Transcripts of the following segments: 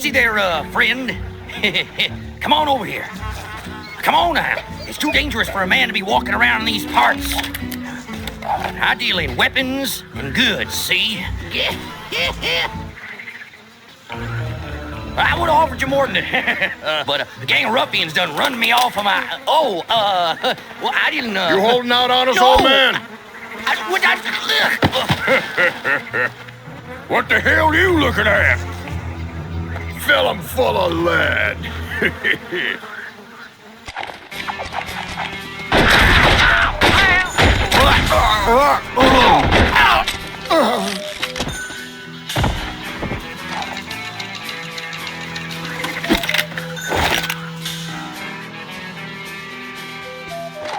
easy there, friend. Come on over here. Come on now. It's too dangerous for a man to be walking around in these parts. I deal in weapons and goods, see? I would have offered you more than that. But a gang of ruffians done run me off of my... well, I didn't, You holding out on us, No. old man? What the hell you looking at? Fill 'em full of lead.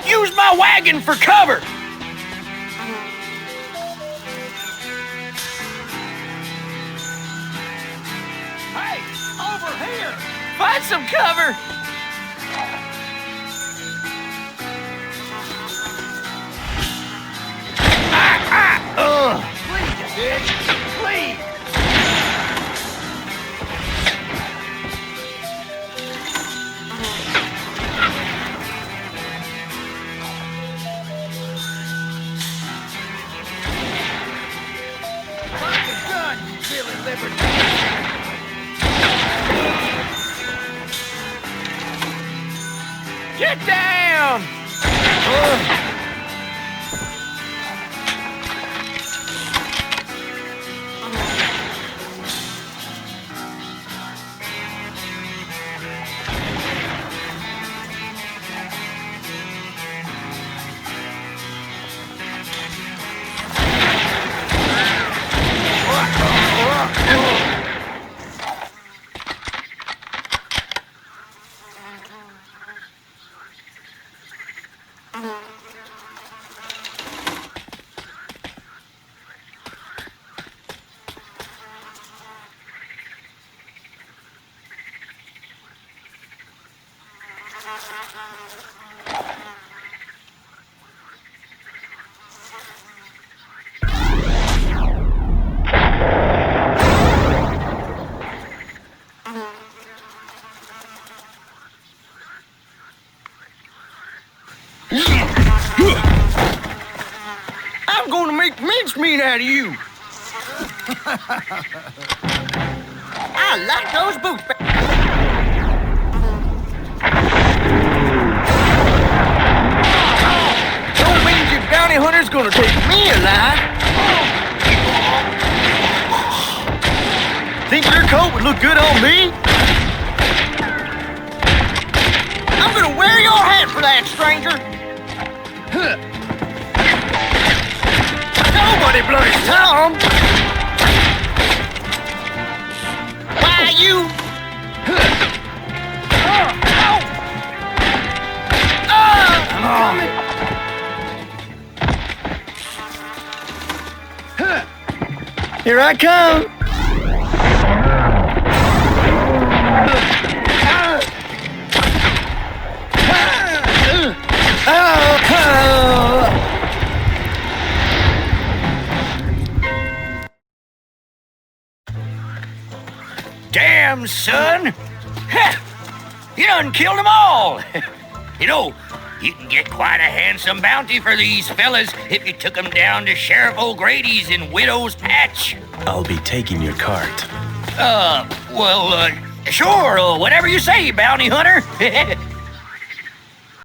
Use my wagon for cover! Hey, over here! Find some cover! Please, kid, please! Get down! I'm gonna make mincemeat out of you. I like those boots. Don't mean your bounty hunter's gonna take me alive. Think your coat would look good on me? I'm gonna wear your hat for that, stranger. Nobody bloody Tom! Why, you... Here I come! Damn, son! You done killed them all! You know, you can get quite a handsome bounty for these fellas if you took them down to Sheriff O'Grady's in Widow's Patch. I'll be taking your cart. Sure, whatever you say, bounty hunter.